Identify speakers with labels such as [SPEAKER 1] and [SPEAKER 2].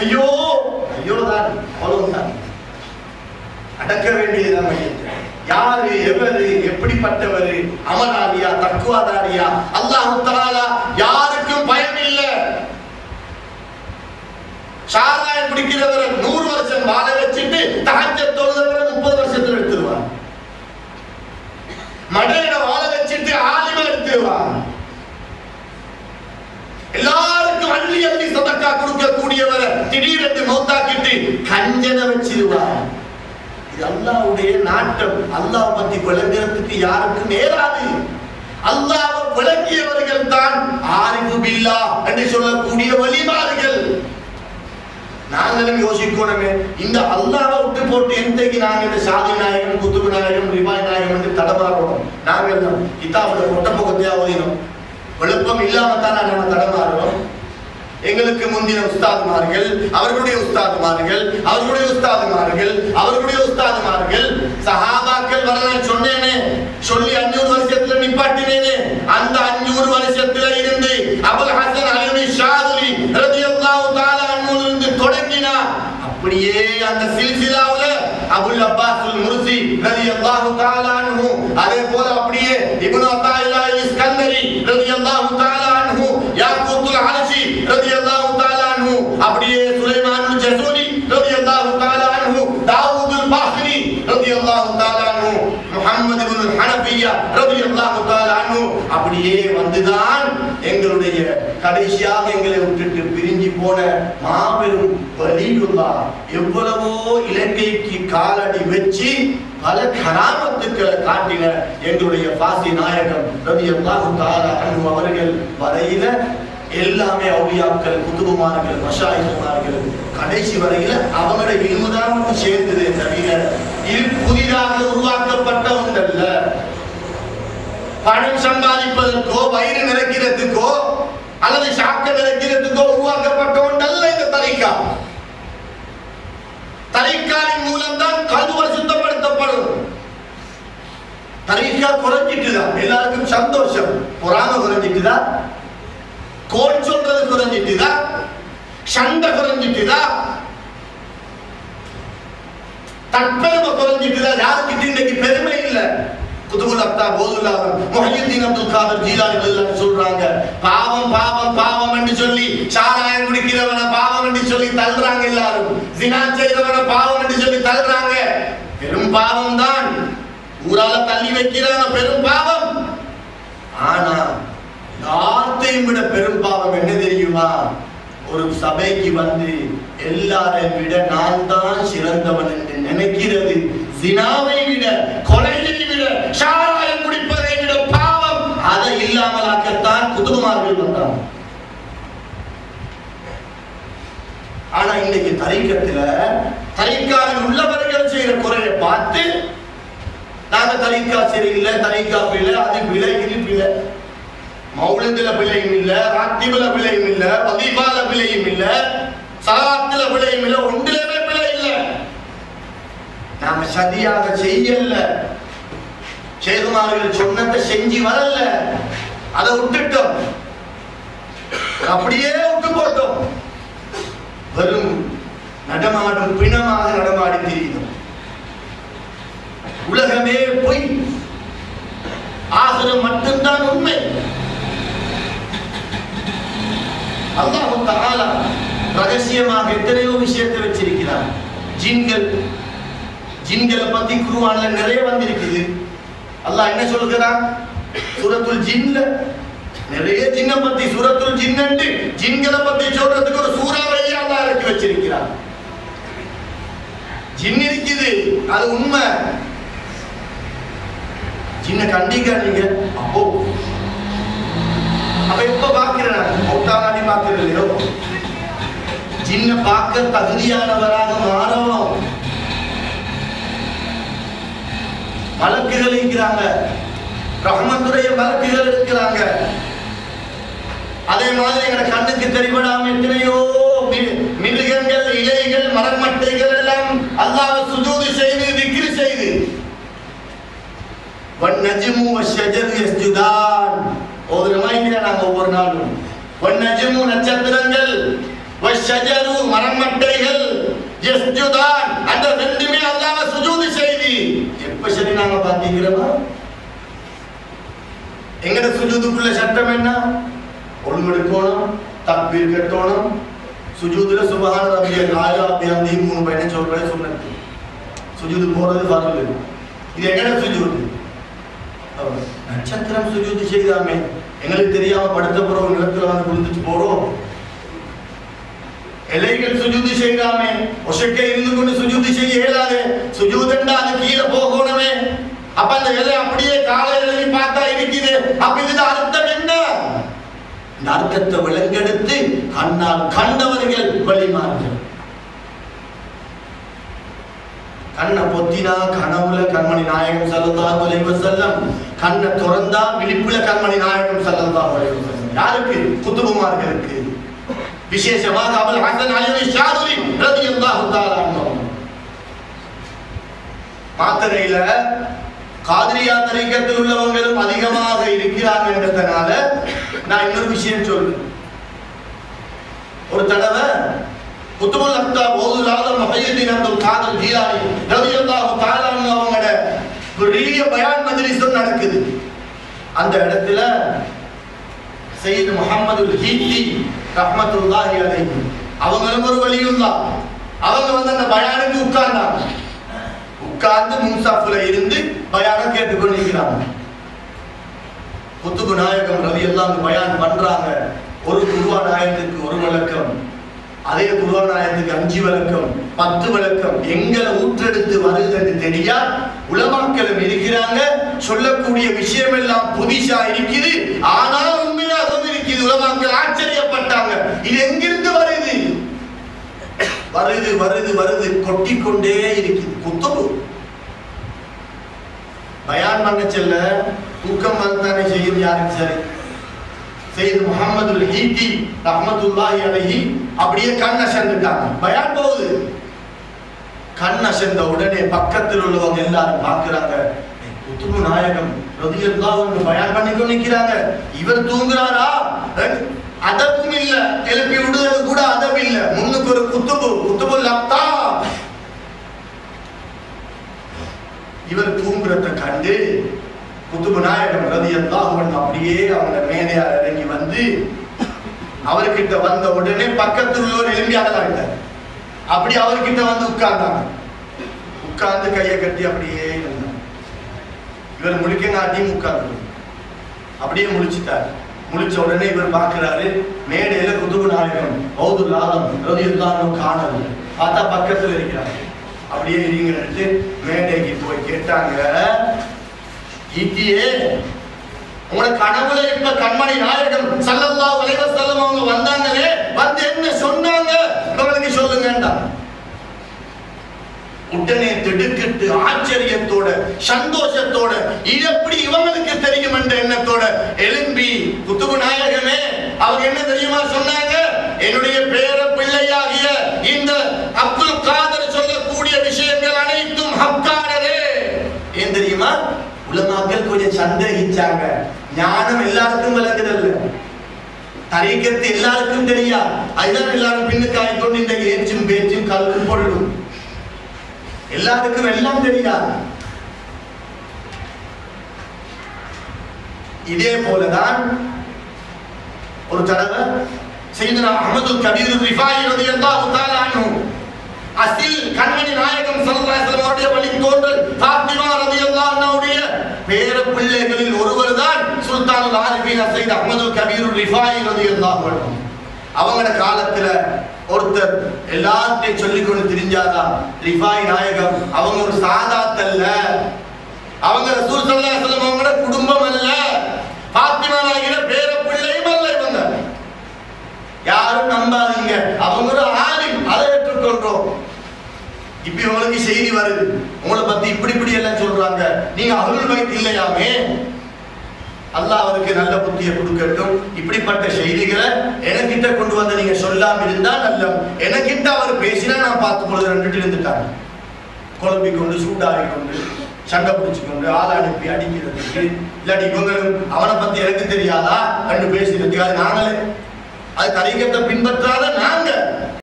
[SPEAKER 1] ஐயோ ஐயோதான் அவ்வளவுதான். அடக்க வேண்டியதான் மையத்தை. யாரு எவரு எப்படிப்பட்டவரு, அமலாரியா தக்குவாதாரியா, அல்லாஹ் தஆலா யாருக்கும் பயம் இல்லை. சாராயம் குடிக்கிறவரை 100 வருஷம் வாழ வச்சுட்டு தஹஜ்ஜத் தொழுதவரை 30 வருஷத்துல எடுத்துருவான். மடையில வாழ வச்சுட்டு ஆலிமா எடுத்துருவான். எல்லாருக்கும் அள்ளி அள்ளி சதக்கா கொடுக்கக்கூடியவரை திடீரென்று மௌத்தாக்கிட்டு கஞ்சனை வச்சிருவான். இது அல்லாஹ்வுடைய நாட்டம். அல்லாஹ் பத்தி விளங்குறதுக்கு யாருக்கும் நேராது. அல்லாஹ்வை விளங்கியவர்கள் தான் ஆரிஃபு பில்லாஹ் என்று சொல்லக்கூடிய வலிமார்கள். நாங்களும் யோசிக்கணுமே, இந்த அல்லாஹ்வை விட்டு போட்டு எந்தக்கு நாங்க இந்த சாதி நாயகம், குத்துபு நாயகம், ரிபாய் நாயகம் என்று தடமாறோம். நாங்கள் கிதாபுல கொட்ட முகத்தையா ஓதினோம். விழுப்பம் இல்லாமத்தான் நம்ம தடமாறோம். எங்களுக்கு முந்தின உஸ்தாதுமார்கள், அவர்களுடைய உஸ்தாதுமார்கள், அவர்களுடைய உஸ்தாதுமார்கள், அவர்களுடைய உஸ்தாதுமார்கள், சஹாபாக்கள் வரலாறு சொன்னேனே, சொல்லி 500 வருஷத்துல நிப்பாட்டினேனே, அந்த 500 வருஷத்துல இருந்து அபுல் ஹசன் அலி ஷாதுலி ரலியல்லாஹு தஆலா அன்ஹு தொடங்கினா அப்படியே அந்த சில்சிலாவுல அபுல் அப்பாஸ் முர்சி ரலியல்லாஹு தஆலா அன்ஹு, அதே போல அப்படியே இப்னு அத்தாயில்லா இஸ்கந்தரி ரலியல்லாஹு தஆலா அன்ஹு, யாக்கூத்துல் அலசி ரலியல்லாஹு தஆலா அன்ஹு, அப்படியே சுலைமானுல் ஜஸூரி ரலியல்லாஹு தஆலா அன்ஹு, தாவூதுல் பாஹ்ரி ரலியல்லாஹு தஆலா அன்ஹு, முஹம்மது இப்னு ஹனஃபியா ரலியல்லாஹு தஆலா அன்ஹு, அப்படியே வந்துதான் எங்களுடைய கடைசியாக எங்களை விட்டுட்டு பிரிஞ்சு போன மாபெரும் வலியுல்லாஹ் எவ்வளவோ இலங்கைக்கு காலடி வச்சு பல கராமத்துக்களை காட்டின எங்களுடைய பாசி நாயகம் ரலியல்லாஹு தஆலா அன்ஹு அவர்கள் வரையில எல்லாமே அவுலியாக்கள், குதுபுமார்கள், மஷாயிஹ்மார்கள் கடைசி வரையில அவங்களோட இல்முதான் சேர்ந்ததே தவிர இது புதிதாக உருவாக்கப்பட்ட ஒன்றல்ல. பணம் சம்பாதிப்பதற்கோ வயிறு நிறைக்கிறதுக்கோ அல்லது சாக்க நிறைக்கிறதுக்கோ உருவாக்கப்பட்ட ஒன்றல்ல இந்த தரிகா. தரிகாவின் மூலம்தான் கல்வ சுத்தப்படுத்தப்படும். தரிகா குறைஞ்சிட்டுதான் எல்லாருக்கும் சந்தோஷம், பொறாம குறைஞ்சிட்டுதா, கோல் சொல்றது குறைஞ்சிட்டுதா, சண்டை குறைஞ்சிட்டுதா, தற்பெருமை குறைஞ்சிட்டுதா, யாருக்கிட்ட இன்னைக்கு பெருமை இல்லை. குதுபுல் அக்தாப் போதுல்லாஹ் முஹய்யித்தீன் அப்துல் காதர் ஜீலானி ரலியல்லாஹு சொல்றாங்க, பாவம் பாவம் பாவம் என்று சொல்லி சாராயம் குடிக்கிறவன பாவம் என்று சொல்லி தள்ளுறாங்க. எல்லாரும் ஜினா செய்றவன பாவம் என்று சொல்லி தள்ளுறாங்க. பெரும் பாவம் தான், ஊரால தள்ளி வைக்கிறாங்க, பெரும் பாவம். ஆனா எல்லாத்தையும் விட பெரும் பாவம் என்ன தெரியுமா? ஒரு சபைக்கு வந்து எல்லாரையும் விட நான் தான் சிறந்தவன் என்று நினைக்கிறது. ஜினாவை விட, கொலையை விட, சாராயம் குடிப்பதை விட பாவம். அதை இல்லாமலாக்கத்தான் குதுபுமார்கள் வந்தாங்க. ஆனா இன்னைக்கு தரிக்கத்துல தரிக்காவில் உள்ளவர்கள் செய்யற குறையை பார்த்து நாங்க தரிக்கா சரியில்லை, தரிக்கா பிள்ளை, அது பிள்ளை, இது பிள்ளை, மௌலிதுல பிழையும் இல்ல, ராத்திபுல பிழையும் இல்ல, வதீபால பிழையும் இல்ல, சலாத்துல பிழையும் இல்ல, ஒன்றிலே பிழை இல்ல. நாம சரியாக செய்யல, சேதுமார்கள் சொன்னதை செஞ்சு வரல, அதை விட்டுட்டோம், அப்படியே விட்டு போட்டோம். வெறும் நடமாடும் பிணமாக நடமாடி திரியும். உலகமே பொய், ஆகிரம் மட்டும்தான் உண்மை. அல்லாஹ் தஆலா ரகசியமாக எத்தனையோ விஷயத்தை வச்சிருக்கிறார். ஜின்களை பத்தி குர்ஆன்ல நிறைய வந்திருக்குது. அல்லாஹ் என்ன சொல்கிறான்? சூரத்துல் ஜின்ல நிறைய ஜின்னை பத்தி, சூரத்துல் ஜின்னு ஜின்களை பத்தி சொல்றதுக்கு ஒரு சூறாவையே அல்லாஹ் இறக்கி வச்சிருக்கிறான். ஜின் இருக்குது, அது உண்மை. ஜின்னை கண்டிக்காதீங்க. அப்ப எப்ப பாக்கிறேன்? மௌத்தானாடி பாக்கிறீங்களோ? ஜின்னை பார்க்க தகுதியானவராக மாறணும். மலக்குகள் இருக்கிறாங்க, ரஹ்மத்துடைய மலக்குகள் இருக்கிறாங்க. அதே மாதிரி எங்க கண்ணுக்கு தெரிபடாம எத்தனையோ மிருகங்கள், இலைகள், மரமட்டைகள் எல்லாம் அல்லாஹ்வை சுஜூது செய்து திக்ர் செய்து வன்னஜ்மு வஷ்ஷஜரு யஸ்ஜுதான் ஓதுறமாய்ங்க. நாங்க ஒவ்வொரு நாளும் வன்னஜ்மு நட்சத்திரங்கள், வஷ்ஷ வஷஜரு மரமட்டைகள் யஸ்ஜுதான் அந்த ரெண்டுமே அல்லாஹ்வை சுஜூது செய்து எப்ப சரி நாங்க பாத்தீங்களா? எங்கட சுஜூதுக்குள்ள சட்டம் என்ன? ஒழுங்கெடுக்கணும், தக்பீர் கட்டணும், சுஜூதுல சுப்ஹான ரப்பியல் ஆலா பிஹம்தி 3 பயணம் சொல்றது சுன்னத். சுஜூது போறது ஃபர்து. இது எங்கட சுஜூது? நட்சத்திரம் சுஜூது செய்தாமே எங்களுக்கு தெரியாம படுத்த போறோம், நிலத்துல வந்து குளிச்சுட்டு போறோம். இலைகள் சுஜூது செய்தாமே ஒசக்கை இருந்து கொண்டு சுஜூது செய்ய இயலாது. சுஜூதுன்னா அது கீழே போகணுமே. அப்ப அந்த இலை அப்படியே காலை எழுதி பார்த்தா இருக்குது. அப்ப இதுல அர்த்தம் என்ன? இந்த அர்த்தத்தை விளங்கெடுத்து கண்ணால் கண்டவர்கள் வழிமார்கள். கண்ணை பொத்தினா கனவுல கண்மணி நாயகம் ஸல்லல்லாஹு அலைஹி வஸல்லம், கண்ணை திறந்தா விழிப்புல கண்மணி நாயகம் ஸல்லல்லாஹு அலைஹி வஸல்லம். யாருக்கு? குதுபுமார்களுக்கு. விசேஷமாக அபுல் ஹஸன் அலி ஷாதுலி ரலியல்லாஹு தஆலா அன்ஹு. மாத்தறையில காதிரியா தரீகத்தில் உள்ளவங்களும் அதிகமாக இருக்கிறார்கள் என்றதனால நான் இன்னொரு விஷயம் சொல்றேன். ஒரு தடவை குத்துபுல் அக்தாப் கௌசுல் ஆலம் முஹய்யிதீன் அப்துல் காதிர் ஜீலானி ரலியல்லாஹு தஆலா அன்ஹு அவங்களோட பெரிய பயான் மஜ்லிஸ் நடக்குது. அந்த இடத்துல சையத் முஹம்மதுல் ஹீத்தி ரஹ்மத்துல்லாஹி அலைஹி அவங்களும் ஒரு வலியுல்லாஹ். அவங்க வந்து அந்த பயானுக்கு உட்கார்ந்தாங்க. உட்கார்ந்து முன்சாஃப்ல இருந்து பயானை கேட்டுக்கொண்டிருக்கிறாங்க. குத்துபு நாயகம் ரலியல்லாஹு அன்ஹு பயான் பண்றாங்க. ஒரு குர்ஆன் ஆயத்துக்கு ஒரு விளக்கம், அதே குர்ஆன் ஆயத்துக்கு 5 விளக்கம், 10 விளக்கம் எங்களை ஊற்றெடுத்து வருதுன்னு தெரியா உலமாக்களும் இருக்கிறாங்க. சொல்லக்கூடிய விஷயம் எல்லாம் புதிஷா இருக்குது, ஆனால் உண்மையாகவும் இருக்குது. உலமாக்கள் ஆச்சரியப்பட்டாங்க, இது எங்கிருந்து வருது? வருது வருது வருது கொட்டிக்கொண்டே இருக்குது. குத்துபு பயான் பண்ண செல்ல தூக்கம் வந்தானே செய்யும். யாருக்கு சரி? சையத் முஹம்மதுல் ஹீத்தி ரஹ்மத்துல்லாஹி அலைஹி அப்படியே கண் அசந்துட்டாங்க. பயான் போகுது. கண் அசந்த உடனே பக்கத்தில் உள்ளவங்க எல்லாரும் பார்க்கிறாங்க. குத்துபு நாயகம் ரலியல்லாஹு அன்ஹு பயான் பண்ணிக்கொண்டு நிற்கிறாங்க. இவர் தூங்குறாரா? அதப்பும் இல்ல, எழுப்பி விடுறது கூட அதப் இல்ல. முன்னுக்கு ஒரு குத்துபுல் அக்தாப். இவர் தூங்குறத கண்டு குத்துபு நாயகம் ரலியல்லாஹு அன்ஹு அப்படியே அவங்க மேடையார் இறங்கி வந்து அவர்கிட்ட வந்த உடனே பக்கத்தில் உள்ளவர் எழும்பி அகலாயிட்டார். அப்படி அவர்கிட்ட வந்து உட்கார்ந்தாங்க. உட்கார்ந்து கையை கட்டி அப்படியே இருந்தாங்க. இவர் முழிக்க நாட்டியும் உட்கார்ந்து அப்படியே முழிச்சுட்டார். முழிச்ச உடனே இவர் பார்க்கிறாரு, மேடையில குத்துபு நாயகம் கௌசுல் ஆலம் ரலியல்லாஹு அன்ஹு காணல. பார்த்தா பக்கத்துல இருக்கிறாங்க. அப்படியே இருங்க மேடைக்கு போய் கேட்டாங்க, ஈட்டியே உங்களோட கனவுல இப்ப கண்மணி நாயகம் ஸல்லல்லாஹு அலைஹி வஸல்லம் அவங்க வந்தாங்களே, வந்து என்ன சொன்னாங்க உங்களுக்கு சொல்லுங்கடா. உடனே திடுக்கிட்டு ஆச்சரியத்தோட சந்தோஷத்தோட இது எப்படி இவங்களுக்கு தெரியும் என்ற எண்ணத்தோட எழும்பி, குத்துபு நாயகமே அவங்க என்ன தெரியுமா சொன்னாங்க? என்னுடைய பேர பிள்ளையாகிய இந்த அப்துல் காதர் சொல்லக்கூடிய விஷயங்கள் அனைத்தும் ஹக்கானதே. ஏன் தெரியுமா? உலமாக்கள் கொஞ்சம் சந்தேகிச்சாங்க. ஞானம் எல்லாருக்கும் விளங்குதல்ல, தரீக்கத்து எல்லாருக்கும் தெரியா. அதுதான் எல்லாரும் பின்னுக்கு ஆயிக்கொண்டு இந்த ஏச்சும் பேச்சும் கல்வி பொருளும் எல்லாருக்கும் எல்லாம் தெரியாது. இதே போலதான் ஒரு தடவை சையதுனா அஹ்மதுல் கபீர் ரிஃபாயி ரலியல்லாஹு தஆலா அன்ஹு அசில் கண்மணி நாயகம் ஸல்லல்லாஹு அலைஹி வஸல்லம் அவருடைய வழித்தோன்றல் ஃபாத்திமா ரலியல்லாஹு அன்ஹுடைய பேர பிள்ளைகளில் ஒருவர் தான் சுல்தானுல் ஆரிஃபீன் சையத் அஹ்மதுல் கபீர் ரிஃபாயி ரலியல்லாஹு அன்ஹு. அவங்களோட காலத்துல ஒருத்தர் எல்லாத்தையும் சொல்லிக் கொண்டு திரிஞ்சாதான் ரிஃபாயி நாயகம் அவங்க ஒரு சாதாத் அல்ல, அவங்க ரசூல் ஸல்லல்லாஹு அலைஹி வஸல்லம் அவங்களோட குடும்பம் அல்ல, ஃபாத்திமா நாயகியோட பேர பிள்ளையும் அல்ல. இவங்க யாரும் நம்பாதீங்க, அவங்க ஒரு ஆலிம், அதை ஏற்றுக்கொள்றோம். இப்ப உங்களுக்கு செய்தி வருது, உங்களை பத்தி இப்படி இப்படி எல்லாம் சொல்றாங்க, நீங்க அஹ்லுல் பைத் இல்லையாமே. அல்லாஹ் அவருக்கு நல்ல புத்தியை கொடுக்கட்டும். இப்படிப்பட்ட செய்திகளை எனக்கிட்ட கொண்டு வந்து நீங்க சொல்லாம இருந்தா நல்ல. எனக்கிட்ட அவர் பேசினா நான் பார்த்து பொழுது ரெண்டு இருந்துட்டாங்க. குழம்பி கொண்டு சூடாகி கொண்டு சண்டை பிடிச்சு கொண்டு ஆள் அனுப்பி அடிக்கிறதுக்கு, இல்லாட்டி இவங்களும் அவனை பத்தி எனக்கு தெரியாதா ரெண்டு பேசுறதுக்கு, அது நாங்களே அது தரீக்கத்தை பின்பற்றாத நாங்க